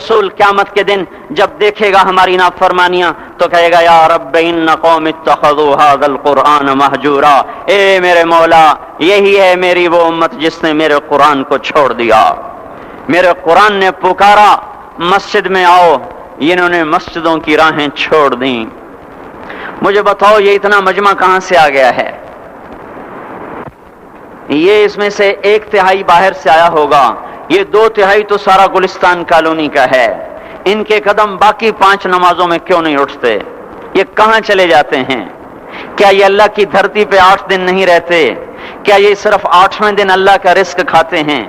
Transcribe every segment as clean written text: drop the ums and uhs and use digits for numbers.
رسول قیامت کے دن جب دیکھے گا ہماری نافرمانیاں تو کہے گا یا رب ان قوم اتخذوا هذا القرآن مہجورا، اے میرے مولا یہی ہے میری وہ امت جس نے میرے قرآن کو چھوڑ دیا، میرے قرآن نے پکارا مسجد میں آؤ، انہوں نے مسجدوں کی راہیں چھوڑ دیں۔ مجھے بتاؤ یہ اتنا مجمع کہاں سے آ گیا ہے؟ یہ اس میں سے 1/3 باہر سے آیا ہوگا، یہ 2/3 تو سارا گلستان کالونی کا ہے۔ ان کے قدم باقی 5 نمازوں میں کیوں نہیں اٹھتے؟ یہ کہاں چلے جاتے ہیں؟ کیا یہ اللہ کی دھرتی پہ 8 دن نہیں رہتے؟ کیا یہ صرف 8ویں دن اللہ کا رزق کھاتے ہیں؟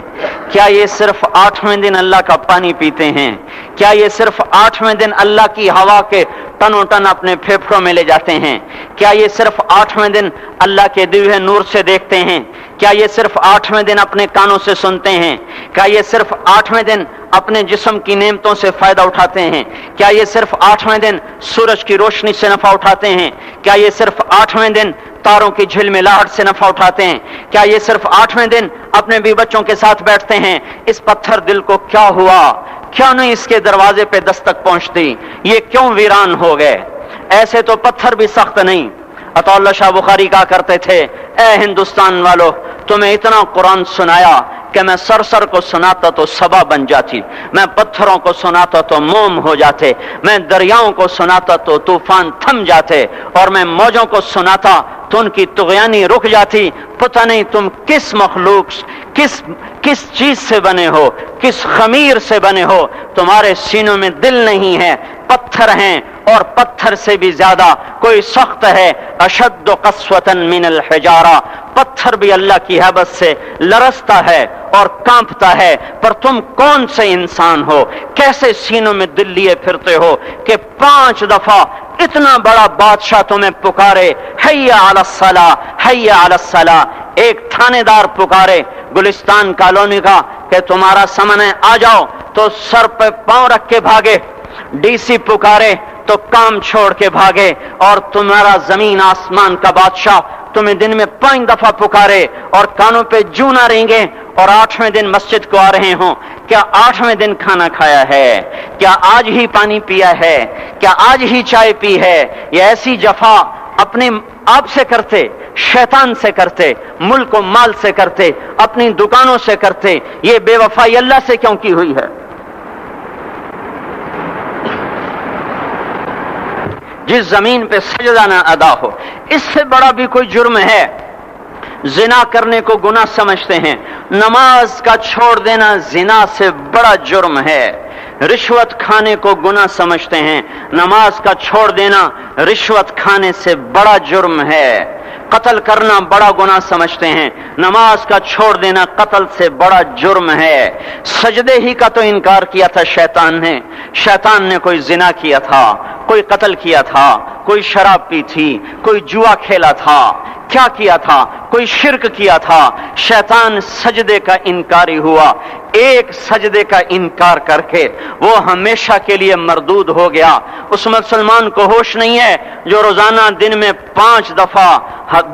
کیا یہ صرف 8ویں دن اللہ کا پانی پیتے ہیں؟ کیا یہ صرف 8ویں دن اللہ کی ہوا کے ٹنوں ٹن اپنے پھیپھڑوں میں لے جاتے ہیں؟ کیا یہ صرف 8ویں دن اللہ کے دیے ہوئے نور سے دیکھتے ہیں؟ کیا یہ صرف 8ویں دن اپنے کانوں سے سنتے ہیں؟ کیا یہ صرف 8ویں دن اپنے جسم کی نعمتوں سے فائدہ اٹھاتے ہیں؟ کیا یہ صرف 8ویں دن سورج کی روشنی سے نفع اٹھاتے ہیں؟ کیا یہ صرف 8ویں دن تاروں کی جھلملاہٹ سے نفع اٹھاتے ہیں؟ کیا یہ صرف 8ویں دن اپنے بھی بچوں کے ساتھ بیٹھتے ہیں؟ اس پتھر دل کو کیا ہوا؟ کیا نہیں اس کے دروازے پہ دستک پہنچتی؟ یہ کیوں ویران ہو گئے؟ ایسے تو پتھر بھی سخت نہیں۔ عطا اللہ شاہ بخاری کہا کرتے تھے اے ہندوستان والو، تمہیں اتنا قرآن سنایا کہ میں سر کو سناتا تو صبا بن جاتی، میں پتھروں کو سناتا تو موم ہو جاتے، میں دریاؤں کو سناتا تو طوفان تھم جاتے، اور میں موجوں کو سناتا تو ان کی طغیانی رک جاتی۔ پتہ نہیں تم کس مخلوق کس چیز سے بنے ہو، کس خمیر سے بنے ہو، تمہارے سینوں میں دل نہیں ہے، پتھر ہیں، اور پتھر سے بھی زیادہ کوئی سخت ہے۔ اشد قسوة من الحجارہ، پتھر بھی اللہ کی ہیبت سے لرزتا ہے اور کانپتا ہے، پر تم کون سے انسان ہو، کیسے سینوں میں دل لیے پھرتے ہو کہ 5 دفعہ اتنا بڑا بادشاہ تمہیں پکارے حی علی الصلاۃ حی علی الصلاۃ۔ ایک تھانے دار پکارے گلستان کالونی کا کہ تمہارا سمن ہے آ جاؤ، تو سر پہ پاؤں رکھ کے بھاگے۔ ڈی سی پکارے تو کام چھوڑ کے بھاگے، اور تمہارا زمین آسمان کا بادشاہ تمہیں دن میں 5 دفعہ پکارے اور کانوں پہ جوں نہ رینگے، اور 8ویں دن مسجد کو آ رہے ہوں۔ کیا 8ویں دن کھانا کھایا ہے؟ کیا آج ہی پانی پیا ہے؟ کیا آج ہی چائے پی ہے؟ یہ ایسی جفا اپنے آپ سے کرتے، شیطان سے کرتے، ملک و مال سے کرتے، اپنی دکانوں سے کرتے، یہ بے وفائی اللہ سے کیوں کی ہوئی ہے؟ جس زمین پہ سجدہ نہ ادا ہو، اس سے بڑا بھی کوئی جرم ہے؟ زنا کرنے کو گناہ سمجھتے ہیں، نماز کا چھوڑ دینا زنا سے بڑا جرم ہے۔ رشوت کھانے کو گناہ سمجھتے ہیں، نماز کا چھوڑ دینا رشوت کھانے سے بڑا جرم ہے۔ قتل کرنا بڑا گناہ سمجھتے ہیں، نماز کا چھوڑ دینا قتل سے بڑا جرم ہے۔ سجدے ہی کا تو انکار کیا تھا شیطان نے کوئی زنا کیا تھا، کوئی قتل کیا تھا، کوئی شراب پی تھی، کوئی جوا کھیلا تھا، کیا کیا تھا؟ کوئی شرک کیا تھا۔ شیطان سجدے کا انکاری ہوا، ایک سجدے کا انکار کر کے وہ ہمیشہ کے لیے مردود ہو گیا۔ اس مسلمان کو ہوش نہیں ہے جو روزانہ دن میں 5 دفعہ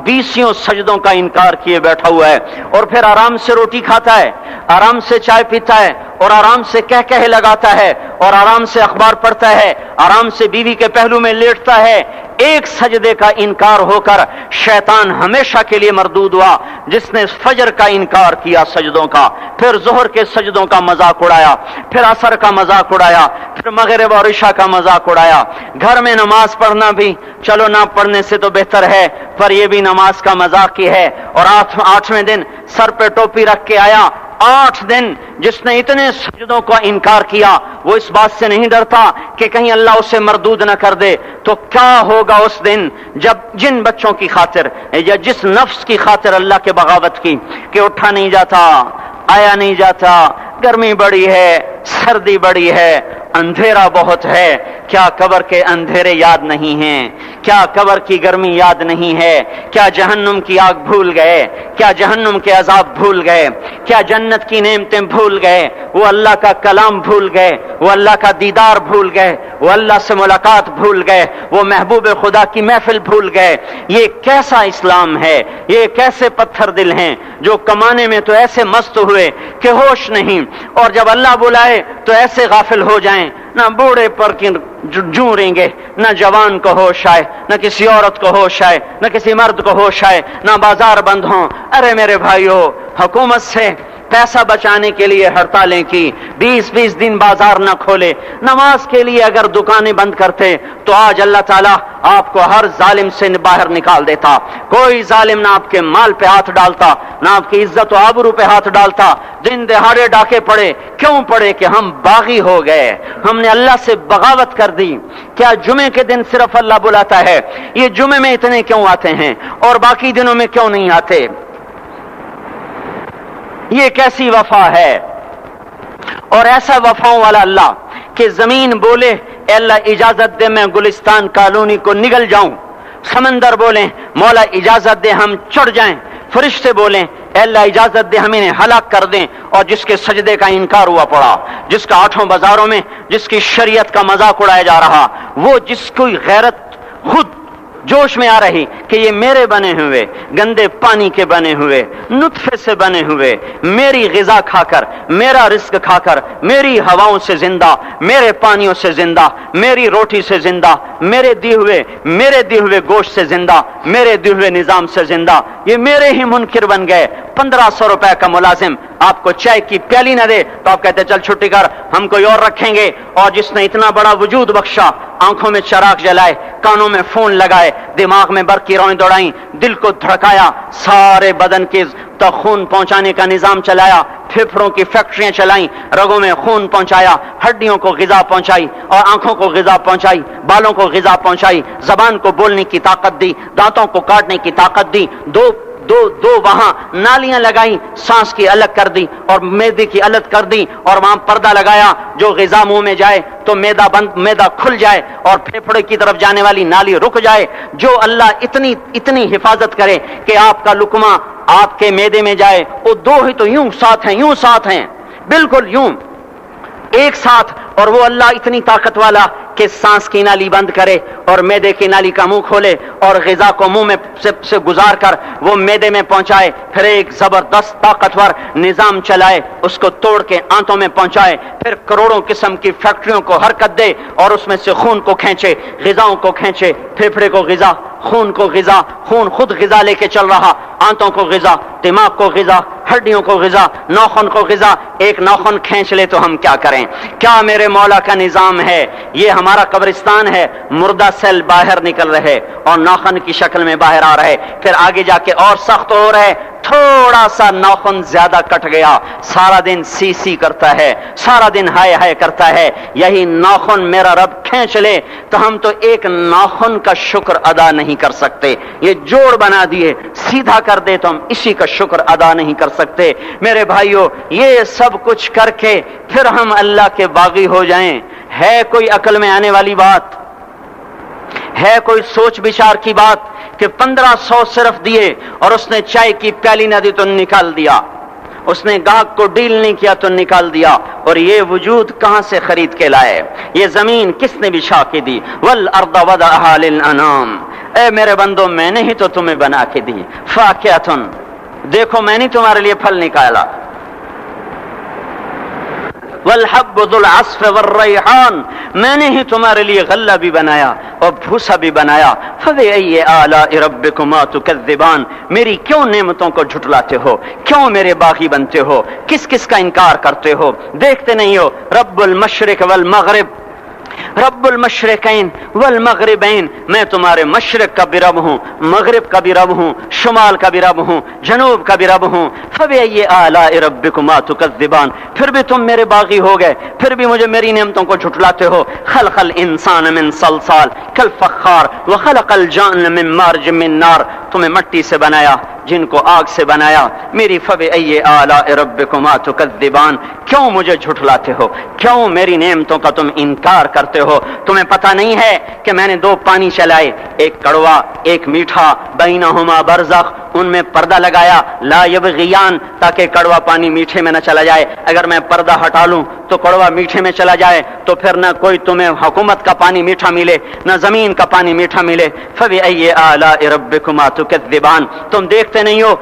20 سجدوں کا انکار کیے بیٹھا ہوا ہے، اور پھر آرام سے روٹی کھاتا ہے، آرام سے چائے پیتا ہے، اور آرام سے کہہ لگاتا ہے، اور آرام سے اخبار پڑھتا ہے، آرام سے بیوی کے پہلو میں لیٹتا ہے۔ ایک سجدے کا انکار ہو کر شیطان ہمیشہ کے لیے مردود ہوا۔ جس نے فجر کا انکار کیا سجدوں کا، پھر ظہر کے سجدوں کا مذاق اڑایا، پھر عصر کا مذاق اڑایا، پھر مغرب اور عشاء کا مذاق اڑایا۔ گھر میں نماز پڑھنا بھی چلو نہ پڑھنے سے تو بہتر ہے، پر یہ بھی نماز کا مذاق ہی ہے۔ اور 8ویں دن سر پہ ٹوپی رکھ کے آیا۔ 8 دن جس نے اتنے سجدوں کا انکار کیا، وہ اس بات سے نہیں ڈرتا کہ کہیں اللہ اسے مردود نہ کر دے، تو کیا ہوگا اس دن جب جن بچوں کی خاطر یا جس نفس کی خاطر اللہ کے بغاوت کی کہ اٹھا نہیں جاتا، آیا نہیں جاتا، گرمی بڑی ہے، سردی بڑی ہے، اندھیرا بہت ہے، کیا قبر کے اندھیرے یاد نہیں ہیں؟ کیا قبر کی گرمی یاد نہیں ہے؟ کیا جہنم کی آگ بھول گئے؟ کیا جہنم کے عذاب بھول گئے؟ کیا جنت کی نعمتیں بھول گئے؟ وہ اللہ کا کلام بھول گئے؟ وہ اللہ کا دیدار بھول گئے؟ وہ اللہ سے ملاقات بھول گئے؟ وہ محبوب خدا کی محفل بھول گئے؟ یہ کیسا اسلام ہے؟ یہ کیسے پتھر دل ہیں جو کمانے میں تو ایسے مست ہوئے کہ ہوش نہیں، اور جب اللہ بلائے تو ایسے غافل ہو جائیں، نہ بوڑھے پر جوڑیں گے، نہ جوان کو ہوش آئے، نہ کسی عورت کو ہوش آئے، نہ کسی مرد کو ہوش آئے، نہ بازار بند ہوں۔ ارے میرے بھائیو، حکومت سے پیسہ بچانے کے لیے ہڑتالیں کی، 20 دن بازار نہ کھولے، نماز کے لیے اگر دکانیں بند کرتے تو آج اللہ تعالیٰ آپ کو ہر ظالم سے باہر نکال دیتا، کوئی ظالم نہ آپ کے مال پہ ہاتھ ڈالتا، نہ آپ کی عزت و آبرو پہ ہاتھ ڈالتا۔ دن دہاڑے ڈاکے پڑے، کیوں پڑے؟ کہ ہم باغی ہو گئے، ہم نے اللہ سے بغاوت کر دی۔ کیا جمعے کے دن صرف اللہ بلاتا ہے؟ یہ جمعے میں اتنے کیوں آتے ہیں اور باقی دنوں میں کیوں نہیں آتے؟ یہ کیسی وفا ہے؟ اور ایسا وفاؤں والا اللہ کہ زمین بولے اے اللہ اجازت دے میں گلستان کالونی کو نگل جاؤں، سمندر بولیں مولا اجازت دے ہم چڑھ جائیں، فرشتے بولیں اے اللہ اجازت دے ہم انہیں ہلاک کر دیں، اور جس کے سجدے کا انکار ہوا پڑا، جس کا آٹھوں بازاروں میں جس کی شریعت کا مذاق اڑایا جا رہا، وہ جس کوئی غیرت خود جوش میں آ رہی کہ یہ میرے بنے ہوئے گندے پانی کے بنے ہوئے نطفے سے بنے ہوئے، میری غذا کھا کر، میرا رزق کھا کر، میری ہواؤں سے زندہ، میرے پانیوں سے زندہ، میری روٹی سے زندہ، میرے دی ہوئے گوشت سے زندہ، میرے دی ہوئے نظام سے زندہ، یہ میرے ہی منکر بن گئے۔ 1500 روپے کا ملازم آپ کو چائے کی پیالی نہ دے تو آپ کہتے چل چھٹی کر، ہم کوئی اور رکھیں گے۔ اور جس نے اتنا بڑا وجود بخشا، آنکھوں میں چراغ جلائے، کانوں میں فون لگائے، دماغ میں برق کی روئیں دوڑائیں، دل کو دھڑکایا، سارے بدن کے تک خون پہنچانے کا نظام چلایا، پھیپھڑوں کی فیکٹریاں چلائیں، رگوں میں خون پہنچایا، ہڈیوں کو غذا پہنچائی اور آنکھوں کو غذا پہنچائی، بالوں کو غذا پہنچائی، زبان کو بولنے کی طاقت دی، دانتوں کو کاٹنے کی طاقت دی، دو وہاں نالیاں لگائیں، سانس کی الگ کر دی اور معدے کی الگ کر دی، اور وہاں پردہ لگایا، جو غذا منہ میں جائے تو معدہ کھل جائے اور پھیپھڑے کی طرف جانے والی نالی رک جائے۔ جو اللہ اتنی حفاظت کرے کہ آپ کا لقمہ آپ کے معدے میں جائے، وہ دو ہی تو یوں ساتھ ہیں بالکل یوں ایک ساتھ، اور وہ اللہ اتنی طاقت والا کہ سانس کی نالی بند کرے اور معدے کی نالی کا منہ کھولے اور غذا کو منہ میں سے گزار کر وہ معدے میں پہنچائے، پھر ایک زبردست طاقتور نظام چلائے، اس کو توڑ کے آنتوں میں پہنچائے، پھر کروڑوں قسم کی فیکٹریوں کو حرکت دے اور اس میں سے خون کو کھینچے، غذاؤں کو کھینچے، پھیپھڑے کو غذا، خون کو غذا، خون خود غذا لے کے چل رہا، آنتوں کو غذا، دماغ کو غذا، ہڈیوں کو غذا، ناخن کو غذا۔ ایک ناخن کھینچ لے تو ہم کیا کریں؟ کیا میرے مولا کا نظام ہے؟ یہ ہمارا قبرستان ہے، مردہ سیل باہر نکل رہے اور ناخن کی شکل میں باہر آ رہے، پھر آگے جا کے اور سخت ہو رہے، تھوڑا سا ناخن زیادہ کٹ گیا، سارا دن سی کرتا ہے، سارا دن ہائے کرتا ہے۔ یہی ناخن میرا رب کھینچ لے تو ہم تو ایک ناخن کا شکر ادا نہیں کر سکتے، یہ جوڑ بنا دیے، سیدھا کر دے تو ہم اسی کا شکر ادا نہیں کر سکتے۔ میرے بھائیو، یہ سب کچھ کر کے پھر ہم اللہ کے باغی ہو جائیں، ہے کوئی عقل میں آنے والی بات؟ ہے کوئی سوچ بچار کی بات کہ 1500 صرف دیے اور اس نے چائے کی پیالی نہ دی تو نکال دیا، اس نے گاہک کو ڈیل نہیں کیا تو نکال دیا؟ اور یہ وجود کہاں سے خرید کے لائے؟ یہ زمین کس نے بچھا کے دی؟ والارض وضعها للانام، اے میرے بندو میں نے ہی تو تمہیں بنا کے دی، فاکہۃ، دیکھو میں نے تمہارے لیے پھل نکالا، والحب ذو العصف والریحان، میں نے ہی تمہارے لیے غلہ بھی بنایا اور بھوسا بھی بنایا۔ فبأي آلاء ربكما تكذبان، میری کیوں نعمتوں کو جھٹلاتے ہو؟ کیوں میرے باغی بنتے ہو؟ کس کا انکار کرتے ہو؟ دیکھتے نہیں ہو رب المشرق والمغرب، رب المشرقین والمغربین، میں تمہارے مشرق کا بھی رب ہوں، مغرب کا بھی رب ہوں، شمال کا بھی رب ہوں، جنوب کا بھی رب ہوں۔ فبأي آلاء ربكما تكذبان، پھر بھی تم میرے باغی ہو گئے، پھر بھی مجھے میری نعمتوں کو جھٹلاتے ہو۔ خلق الانسان من صلصال کالفخار وخلق الجان من مارج من نار، تمہیں مٹی سے بنایا، جن کو آگ سے بنایا. میری فبأي آلاء ربكما تكذبان, کیوں مجھے جھٹلاتے ہو, کیوں میری نعمتوں کا تم انکار کرتے ہو؟ تمہیں پتہ نہیں ہے کہ میں نے دو پانی چلائے, ایک کڑوا ایک میٹھا, بینہما برزخ, ان میں پردہ لگایا, لا یبغیان, تاکہ کڑوا پانی میٹھے میں نہ چلا جائے. اگر میں پردہ ہٹا لوں تو کڑوا میٹھے میں چلا جائے تو پھر نہ کوئی تمہیں حکومت کا پانی میٹھا ملے نہ زمین کا پانی میٹھا ملے. فبأي آلاء ربكما تكذبان, تم دیکھتے نہیں ہو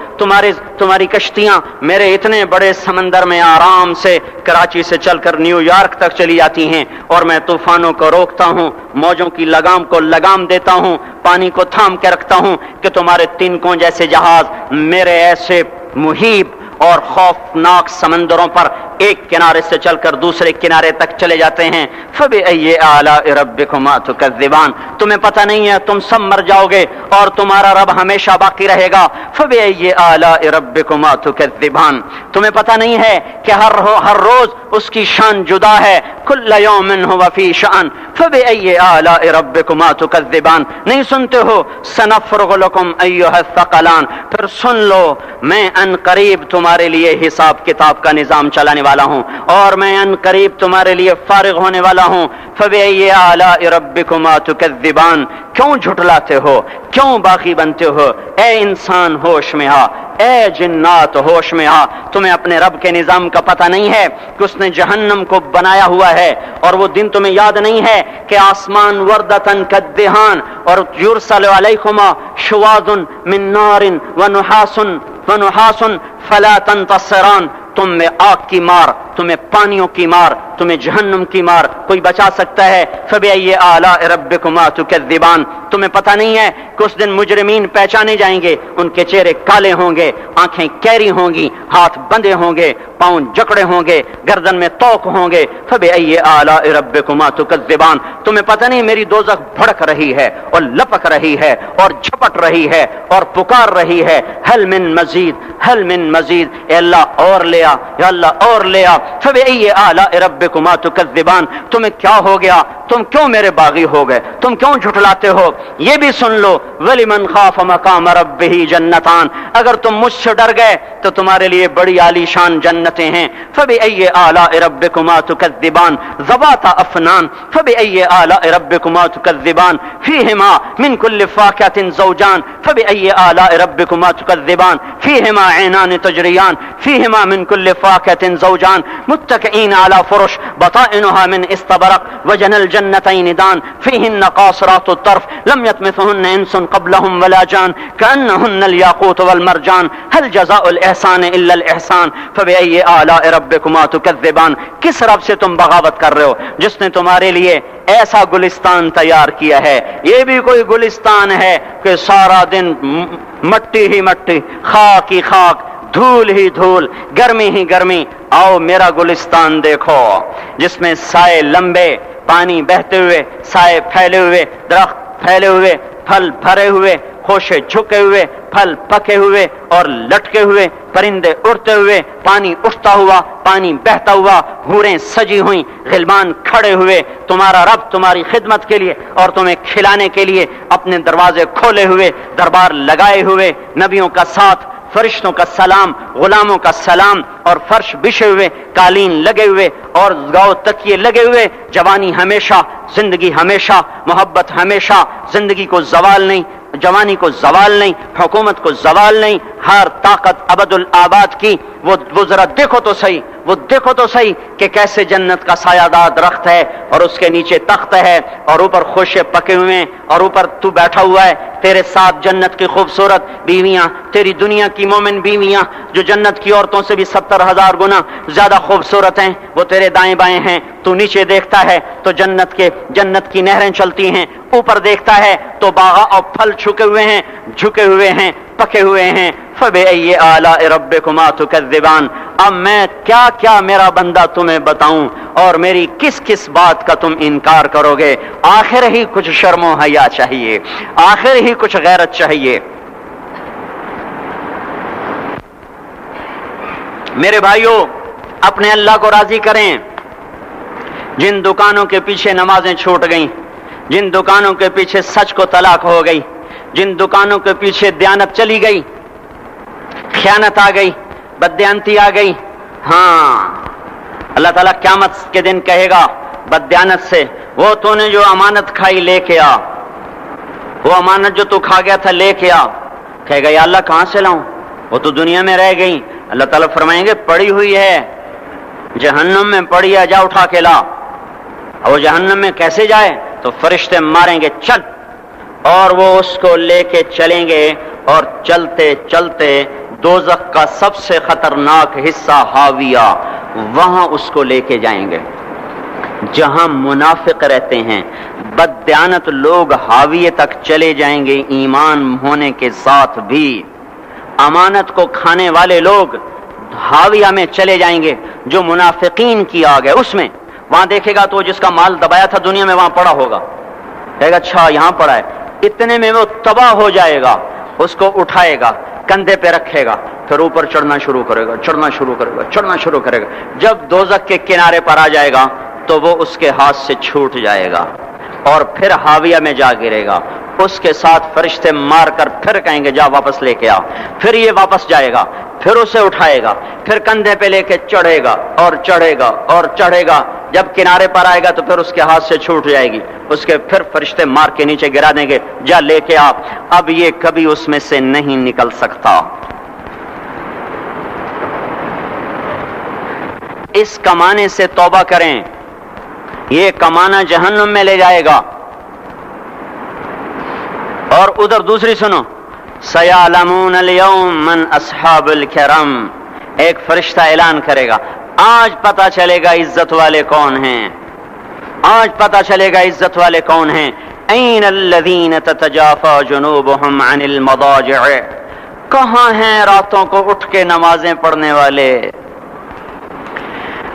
تمہاری کشتیاں میرے اتنے بڑے سمندر میں آرام سے کراچی سے چل کر نیو یارک تک چلی جاتی ہیں, اور میں طوفانوں کو روکتا ہوں, موجوں کی لگام کو لگام دیتا ہوں, پانی کو تھام کے رکھتا ہوں کہ تمہارے تنکوں جیسے جہاز میرے ایسے محیط اور خوفناک سمندروں پر ایک کنارے سے چل کر دوسرے کنارے تک چلے جاتے ہیں. فبأي آلاء ربكما تكذبان, تمہیں پتہ نہیں ہے تم سب مر جاؤ گے اور تمہارا رب ہمیشہ باقی رہے گا. فبأي آلاء ربكما تكذبان, تمہیں پتہ نہیں ہے کہ ہر روز اس کی شان جدا ہے. كل يوم هو في شأن فبأي آلاء ربكما تكذبان, نہیں سنتے ہو؟ سنفرغ لكم أيها الثقلان, پھر سن لو میں ان قریب تمہارے لیے حساب کتاب کا نظام چلانے والا ہوں اور میں ان قریب تمہارے لیے فارغ ہونے والا ہوں. فبأي آلاء ربكما تكذبان, کیوں جھٹلاتے ہو, کیوں باغی بنتے ہو؟ اے انسان ہوش میں آ, اے جنات ہوش میں آ, تمہیں اپنے رب کے نظام کا پتہ نہیں ہے کہ اس نے جہنم کو بنایا ہوا ہے, اور وہ دن تمہیں یاد نہیں ہے کہ آسمان وردتن کالدہان اور یرسل علیکما شواظ من نار ونحاس فلا تنتصران, تم میں آگ کی مار, تمہیں پانیوں کی مار, تمہیں جہنم کی مار کوئی بچا سکتا ہے؟ فبأي آلاء ربكما تكذبان, تمہیں پتہ نہیں ہے کہ اس دن مجرمین پہچانے جائیں گے, ان کے چہرے کالے ہوں گے, آنکھیں کیری ہوں گی, ہاتھ بندھے ہوں گے, پاؤں جکڑے ہوں گے, گردن میں توق ہوں گے. فبأي آلاء ربكما تكذبان, تمہیں پتہ نہیں میری دوزخ بھڑک رہی ہے اور لپک رہی ہے اور جھپٹ رہی ہے اور پکار رہی ہے, هل من مزید, هل من مزید, اے اللہ اور لے آ, یا اللہ اور لے آ. فبأي آلاء ربكما تكذبان, تمہیں کیا ہو گیا, تم کیوں میرے باغی ہو گئے, تم کیوں جھٹلاتے ہو؟ یہ بھی سن لو, وَلِمَنْ خَافَ مَقَامَ رَبِّهِ جَنَّتَانِ, اگر تم مجھ سے ڈر گئے تو تمہارے لیے بڑی عالی شان جنتیں ہیں. فبأي آلاء ربكما تكذبان ذواتا افنان فبأي آلاء ربكما تكذبان فيهما من كل فاكهة زوجان فبأي آلاء ربكما تكذبان فيهما عينان تجريان فيهما من كل فاكهة زوجان متكئين على فرش بطائنها من استبرق وجنى الجنتين دان فيهن قاصرات الطرف لم يطمثهن انس قبلهم ولا جان كأنهن الياقوت والمرجان هل جزاء الإحسان إلا الإحسان فبأي آلاء ربكما تكذبان. کس رب سے تم بغاوت کر رہے ہو جس نے تمہارے لیے ایسا گلستان تیار کیا ہے؟ یہ بھی کوئی گلستان ہے کہ سارا دن مٹی ہی مٹی, خاک ہی خاک, دھول ہی دھول, گرمی ہی گرمی. آؤ میرا گلستان دیکھو جس میں سائے لمبے, پانی بہتے ہوئے, سائے پھیلے ہوئے, درخت پھیلے ہوئے, پھل بھرے ہوئے, خوشے جھکے ہوئے, پھل پکے ہوئے اور لٹکے ہوئے, پرندے اڑتے ہوئے, پانی اٹھتا ہوا, پانی بہتا ہوا, حوریں سجی ہوئیں, غلمان کھڑے ہوئے, تمہارا رب تمہاری خدمت کے لیے اور تمہیں کھلانے کے لیے اپنے دروازے کھولے ہوئے, دربار لگائے ہوئے, نبیوں کا ساتھ, فرشتوں کا سلام, غلاموں کا سلام, اور فرش بچھے ہوئے, قالین لگے ہوئے اور گاؤ تکیے لگے ہوئے. جوانی ہمیشہ, زندگی ہمیشہ, محبت ہمیشہ, زندگی کو زوال نہیں, جوانی کو زوال نہیں, حکومت کو زوال نہیں, ہر طاقت ابد الآباد کی. وہ ذرا دیکھو تو صحیح, وہ دیکھو تو صحیح کہ کیسے جنت کا سایہ دار درخت ہے اور اس کے نیچے تخت ہے اور اوپر خوشے پکے ہوئے ہیں اور اوپر تو بیٹھا ہوا ہے, تیرے ساتھ جنت کی خوبصورت بیویاں, تیری دنیا کی مومن بیویاں جو جنت کی عورتوں سے بھی 70,000 گنا زیادہ خوبصورت ہیں, وہ تیرے دائیں بائیں ہیں. تو نیچے دیکھتا ہے تو جنت کی نہریں چلتی ہیں, اوپر دیکھتا ہے تو باغ اور پھل جھکے ہوئے ہیں, پکے ہوئے ہیں. فبأي آلاء ربكما تكذبان, اب میں کیا کیا میرا بندہ تمہیں بتاؤں اور میری کس کس بات کا تم انکار کرو گے؟ آخر ہی کچھ شرم و حیا چاہیے, آخر ہی کچھ غیرت چاہیے. میرے بھائیوں, اپنے اللہ کو راضی کریں. جن دکانوں کے پیچھے نمازیں چھوٹ گئیں, جن دکانوں کے پیچھے سچ کو طلاق ہو گئی, جن دکانوں کے پیچھے دیانت چلی گئی, خیانت آ گئی, بددیانتی آ گئی, ہاں اللہ تعالیٰ قیامت کے دن کہے گا بددیانت سے, وہ تو نے جو امانت کھائی لے کے آ, وہ امانت جو تو کھا گیا تھا لے کے آ. کہے گا یا اللہ کہاں سے لاؤں, وہ تو دنیا میں رہ گئی. اللہ تعالیٰ فرمائیں گے پڑی ہوئی ہے جہنم میں, پڑی ہے, جا اٹھا کے لا. اور وہ جہنم میں کیسے جائے, تو فرشتے ماریں گے چل, اور وہ اس کو لے کے چلیں گے, اور چلتے چلتے دوزخ کا سب سے خطرناک حصہ حاویہ, وہاں اس کو لے کے جائیں گے جہاں منافق رہتے ہیں. بددیانت لوگ حاویہ تک چلے جائیں گے ایمان ہونے کے ساتھ بھی. امانت کو کھانے والے لوگ حاویہ میں چلے جائیں گے جو منافقین کی آگ ہے اس میں. وہاں دیکھے گا تو جس کا مال دبایا تھا دنیا میں وہاں پڑا ہوگا, کہے گا اچھا یہاں پڑا ہے, اتنے میں وہ تباہ ہو جائے گا. اس کو اٹھائے گا, کندھے پہ رکھے گا, پھر اوپر چڑھنا شروع کرے گا, چڑھنا شروع کرے گا, چڑھنا شروع کرے گا. جب دوزخ کے کنارے پر آ جائے گا تو وہ اس کے ہاتھ سے چھوٹ جائے گا اور پھر حاویہ میں جا گرے گا. اس کے ساتھ فرشتے مار کر پھر کہیں گے جا واپس لے کے آ. پھر یہ واپس جائے گا, پھر اسے اٹھائے گا, پھر کندھے پہ لے کے چڑھے گا اور چڑھے گا اور چڑھے گا. جب کنارے پر آئے گا تو پھر اس کے ہاتھ سے چھوٹ جائے گی. اس کے پھر فرشتے مار کے نیچے گرا دیں گے, جا لے کے آ. اب یہ کبھی اس میں سے نہیں نکل سکتا. اس کمانے سے توبہ کریں, یہ کمانا جہنم میں لے جائے گا. اور ادھر دوسری سنو, سیعلمون اليوم من اصحاب الکرم, ایک فرشتہ اعلان کرے گا آج پتہ چلے گا عزت والے کون ہیں, آج پتہ چلے گا عزت والے کون ہیں. این الذین تتجافى جنوبهم عن المضاجع, کہاں ہیں راتوں کو اٹھ کے نمازیں پڑھنے والے.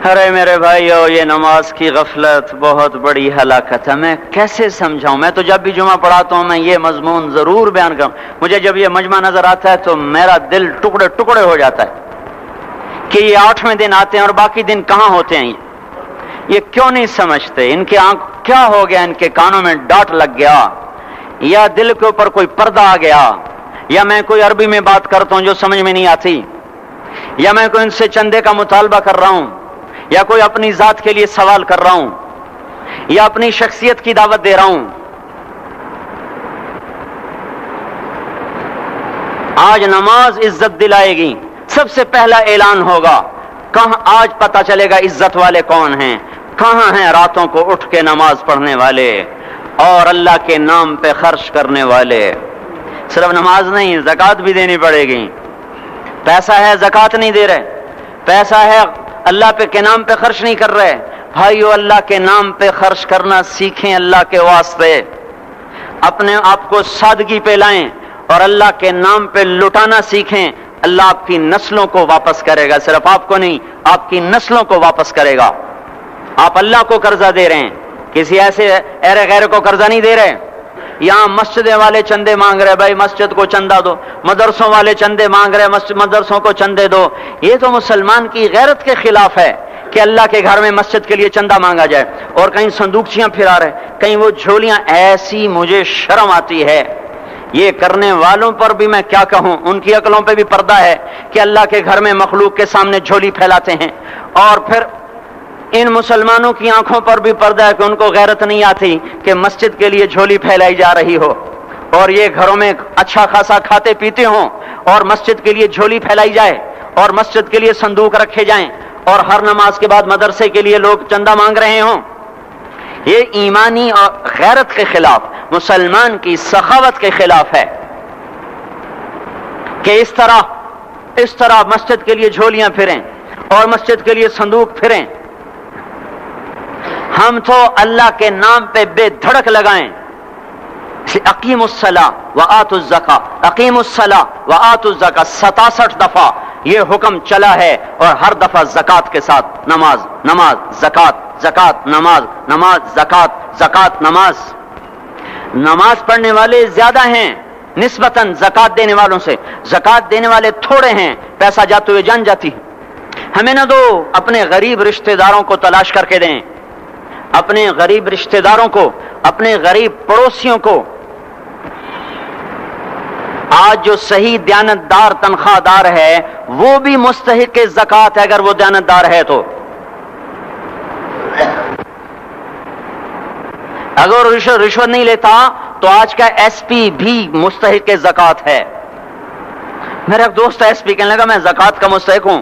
ارے میرے بھائیو, یہ نماز کی غفلت بہت بڑی ہلاکت ہے. میں کیسے سمجھاؤں, میں تو جب بھی جمعہ پڑھاتا ہوں میں یہ مضمون ضرور بیان کروں. مجھے جب یہ مجمع نظر آتا ہے تو میرا دل ٹکڑے ٹکڑے ہو جاتا ہے کہ یہ 8ویں دن آتے ہیں اور باقی دن کہاں ہوتے ہیں. یہ کیوں نہیں سمجھتے, ان کے آنکھ کیا ہو گیا, ان کے کانوں میں ڈانٹ لگ گیا, یا دل کے اوپر کوئی پردہ آ گیا, یا میں کوئی عربی میں بات کرتا ہوں جو سمجھ میں نہیں آتی, یا میں کوئی ان سے چندے کا مطالبہ کر رہا ہوں, یا کوئی اپنی ذات کے لیے سوال کر رہا ہوں, یا اپنی شخصیت کی دعوت دے رہا ہوں. آج نماز عزت دلائے گی. سب سے پہلا اعلان ہوگا, کہاں آج پتہ چلے گا عزت والے کون ہیں, کہاں ہیں راتوں کو اٹھ کے نماز پڑھنے والے اور اللہ کے نام پہ خرچ کرنے والے. صرف نماز نہیں, زکوٰۃ بھی دینی پڑے گی. پیسہ ہے زکوٰۃ نہیں دے رہے, پیسہ ہے اللہ پہ کے نام پہ خرچ نہیں کر رہے. بھائیو, اللہ کے نام پہ خرچ کرنا سیکھیں, اللہ کے واسطے اپنے آپ کو سادگی پہ لائیں اور اللہ کے نام پہ لٹانا سیکھیں. اللہ آپ کی نسلوں کو واپس کرے گا, صرف آپ کو نہیں, آپ کی نسلوں کو واپس کرے گا. آپ اللہ کو قرضہ دے رہے ہیں, کسی ایسے ایرے غیر کو قرضہ نہیں دے رہے. یہاں مسجد والے چندے مانگ رہے, بھائی مسجد کو چندہ دو. مدرسوں والے چندے مانگ رہے, مدرسوں کو چندے دو. یہ تو مسلمان کی غیرت کے خلاف ہے کہ اللہ کے گھر میں مسجد کے لیے چندہ مانگا جائے. اور کہیں صندوقچیاں پھرا رہے, کہیں وہ جھولیاں, ایسی مجھے شرم آتی ہے. یہ کرنے والوں پر بھی میں کیا کہوں, ان کی عقلوں پہ بھی پردہ ہے کہ اللہ کے گھر میں مخلوق کے سامنے جھولی پھیلاتے ہیں. اور پھر ان مسلمانوں کی آنکھوں پر بھی پردہ ہے کہ ان کو غیرت نہیں آتی کہ مسجد کے لیے جھولی پھیلائی جا رہی ہو, اور یہ گھروں میں اچھا خاصا کھاتے پیتے ہوں, اور مسجد کے لیے جھولی پھیلائی جائے, اور مسجد کے لیے صندوق رکھے جائیں, اور ہر نماز کے بعد مدرسے کے لیے لوگ چندہ مانگ رہے ہوں. یہ ایمانی اور غیرت کے خلاف, مسلمان کی سخاوت کے خلاف ہے کہ اس طرح مسجد کے لیے جھولیاں پھریں اور مسجد کے لیے صندوق پھریں. ہم تو اللہ کے نام پہ بے دھڑک لگائیں. اقیم الصلاۃ وآتوا الزکاۃ, اقیم الصلاۃ وآتوا الزکاۃ 67 دفعہ یہ حکم چلا ہے, اور ہر دفعہ زکوٰۃ کے ساتھ نماز, نماز زکوٰۃ, زکوٰۃ نماز, نماز زکوٰۃ, زکوٰۃ نماز. نماز پڑھنے والے زیادہ ہیں نسبتاً زکوٰۃ دینے والوں سے. زکوٰۃ دینے والے تھوڑے ہیں, پیسہ جاتے ہوئے جان جاتی. ہمیں نہ دو, اپنے غریب رشتہ داروں کو تلاش کر کے دیں, اپنے غریب رشتہ داروں کو, اپنے غریب پڑوسیوں کو. آج جو صحیح دیانتدار تنخواہ دار ہے وہ بھی مستحق زکوٰۃ ہے اگر وہ دیانتدار ہے تو. اگر رشوت نہیں لیتا تو آج کا ایس پی بھی مستحق زکوٰۃ ہے. میرا ایک دوست ایس پی کہنے لگا میں زکوٰۃ کا مستحق ہوں،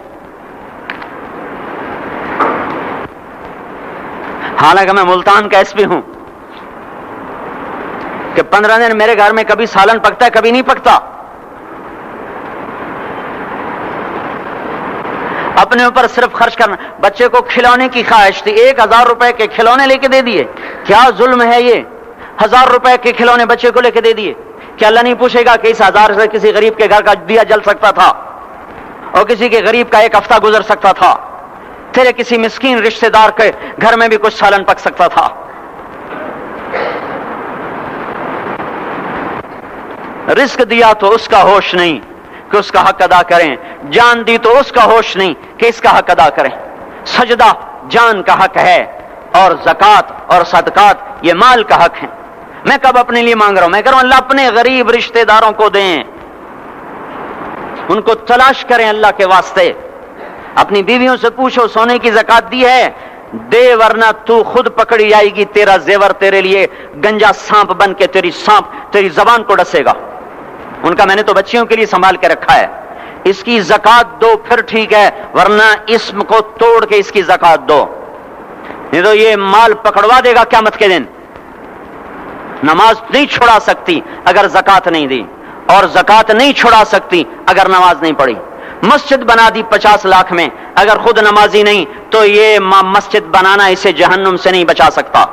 حالانکہ میں ملتان کا ایس پی ہوں، کہ 15 دن میرے گھر میں کبھی سالن پکتا ہے کبھی نہیں پکتا. اپنے اوپر صرف خرچ کرنا. بچے کو کھلونے کی خواہش تھی، 1000 روپے کے کھلونے لے کے دے دیے. کیا ظلم ہے یہ؟ 1000 روپے کے کھلونے بچے کو لے کے دے دیے. کہ اللہ نہیں پوچھے گا کہ اس 1000 سے کسی غریب کے گھر کا دیا جل سکتا تھا اور کسی کے غریب کا ایک ہفتہ گزر سکتا تھا، تیرے کسی مسکین رشتہ دار کے گھر میں بھی کچھ سالن پک سکتا تھا. رزق دیا تو اس کا ہوش نہیں کہ اس کا حق ادا کریں، جان دی تو اس کا ہوش نہیں کہ اس کا حق ادا کریں. سجدہ جان کا حق ہے اور زکوٰۃ اور صدقات یہ مال کا حق ہے. میں کب اپنے لیے مانگ رہا ہوں؟ میں کہہ رہا ہوں اللہ اپنے غریب رشتہ داروں کو دیں، ان کو تلاش کریں اللہ کے واسطے. اپنی بیویوں سے پوچھو سونے کی زکوٰۃ دی ہے؟ دے ورنہ تو خود پکڑی جائے گی، تیرا زیور تیرے لیے گنجا سانپ بن کے تیری زبان کو ڈسے گا. ان کا میں نے تو بچیوں کے لیے سنبھال کے رکھا ہے. اس کی زکوٰۃ دو پھر ٹھیک ہے، ورنہ اسم کو توڑ کے اس کی زکوٰۃ دو، نہیں تو یہ مال پکڑوا دے گا قیامت کے دن. نماز نہیں چھڑا سکتی اگر زکوٰۃ نہیں دی، اور زکوٰۃ نہیں چھڑا سکتی اگر نماز نہیں پڑھی. مسجد بنا دی 50 لاکھ میں، اگر خود نمازی نہیں تو یہ مسجد بنانا اسے جہنم سے نہیں بچا سکتا.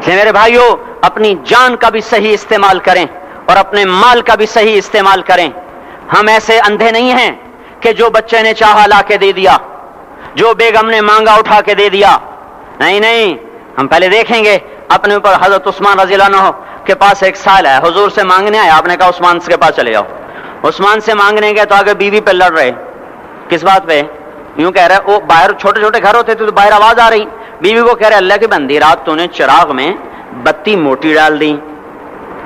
میرے بھائیوں، اپنی جان کا بھی صحیح استعمال کریں اور اپنے مال کا بھی صحیح استعمال کریں. ہم ایسے اندھے نہیں ہیں کہ جو بچے نے چاہا لا کے دے دیا، جو بیگم نے مانگا اٹھا کے دے دیا. نہیں، ہم پہلے دیکھیں گے. اپنے اوپر حضرت عثمان رضی اللہ عنہ کے پاس ایک سال ہے، حضور سے مانگنے آیا. آپ نے کہا عثمان کے پاس چلے جاؤ. عثمان سے مانگنے گئے تو آگے بیوی پہ لڑ رہے. کس بات پہ؟ یوں کہہ رہے وہ باہر چھوٹے چھوٹے گھر ہوتے تھے تو باہر آواز آ رہی. بیوی کو کہہ رہے اللہ کی بندی رات تو نے چراغ میں بتی موٹی ڈال دی.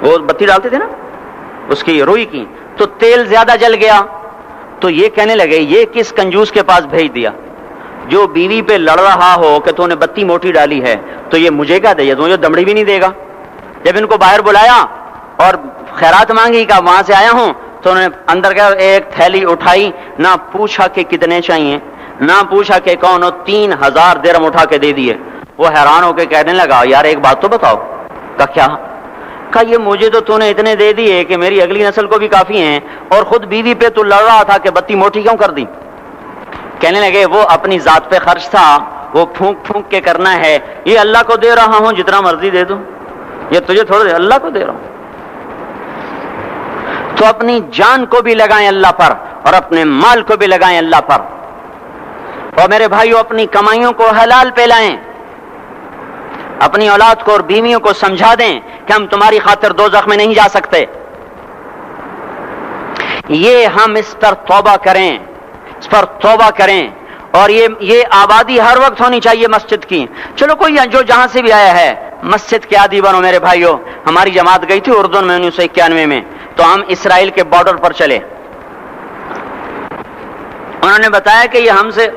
وہ بتی ڈالتے تھے نا اس کی روئی کی، تو تیل زیادہ جل گیا. تو یہ کہنے لگے یہ کس کنجوس کے پاس بھیج دیا؟ جو بیوی پہ لڑ رہا ہو کہ تو نے بتی موٹی ڈالی ہے تو یہ مجھے کیا دے گا؟ یہ دمڑی بھی نہیں دے گا. جب ان کو باہر بلایا اور خیرات مانگی کہ وہاں سے آیا ہوں، تو انہوں نے اندر گیا ایک تھیلی اٹھائی، نہ پوچھا کہ کتنے چاہیے، نہ پوچھا کہ کون ہو، 3000 درہم اٹھا کے دے دیے. وہ حیران ہو کے کہنے لگا یار ایک بات تو بتاؤ. کہا کیا؟ کہا یہ مجھے تو نے اتنے دے دیے کہ میری اگلی نسل کو بھی کافی ہیں، اور خود بیوی پہ تو لڑ رہا تھا کہ بتی موٹی کیوں کر دی. کہنے لگے وہ اپنی ذات پہ خرچ تھا، وہ پھونک پھونک کے کرنا ہے. یہ اللہ کو دے رہا ہوں جتنا مرضی دے دوں، یہ تجھے تھوڑا دے، اللہ کو دے رہا ہوں. تو اپنی جان کو بھی لگائیں اللہ پر اور اپنے مال کو بھی لگائیں اللہ پر. اور میرے بھائیوں اپنی کمائیوں کو حلال پہ لائیں. اپنی اولاد کو اور بیویوں کو سمجھا دیں کہ ہم تمہاری خاطر دوزخ میں نہیں جا سکتے. یہ ہم اس پر توبہ کریں، اس پر توبہ کریں. اور یہ آبادی ہر وقت ہونی چاہیے مسجد کی. چلو کوئی جو جہاں سے بھی آیا ہے مسجد کے عادی بنو. میرے بھائیوں ہماری جماعت گئی تھی اردن میں 1991 میں، تو ہم اسرائیل کے بارڈر پر چلے. انہوں نے بتایا کہ یہ ہم سے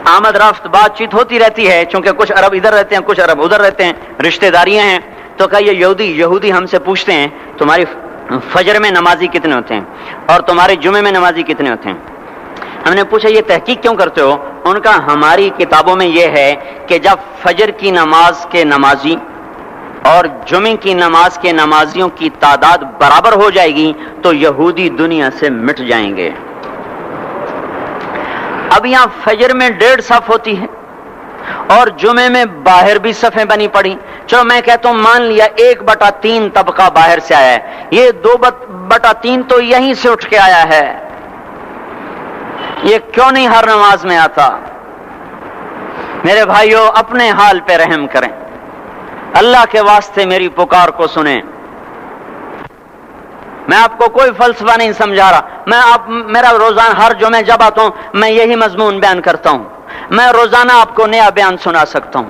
آمد رفت بات چیت ہوتی رہتی ہے، چونکہ کچھ عرب ادھر رہتے ہیں کچھ عرب ادھر رہتے ہیں، رشتہ داریاں ہیں. تو کہا یہ یہودی ہم سے پوچھتے ہیں تمہاری فجر میں نمازی کتنے ہوتے ہیں اور تمہارے جمعے میں نمازی کتنے ہوتے ہیں. ہم نے پوچھا یہ تحقیق کیوں کرتے ہو؟ ان کا ہماری کتابوں میں یہ ہے کہ جب فجر کی نماز کے نمازی اور جمعے کی نماز کے نمازیوں کی تعداد برابر ہو جائے گی تو یہودی دنیا سے مٹ جائیں گے. اب یہاں فجر میں 1.5 صف ہوتی ہے اور جمعے میں باہر بھی صفیں بنی پڑی. چلو میں کہتا ہوں مان لیا 1/3 طبقہ باہر سے آیا ہے، یہ 2/3 تو یہیں سے اٹھ کے آیا ہے. یہ کیوں نہیں ہر نماز میں آتا؟ میرے بھائیوں اپنے حال پہ رحم کریں. اللہ کے واسطے میری پکار کو سنیں. میں آپ کو کوئی فلسفہ نہیں سمجھا رہا. میرا روزانہ ہر جمعہ جب آتا ہوں میں یہی مضمون بیان کرتا ہوں. میں روزانہ آپ کو نیا بیان سنا سکتا ہوں.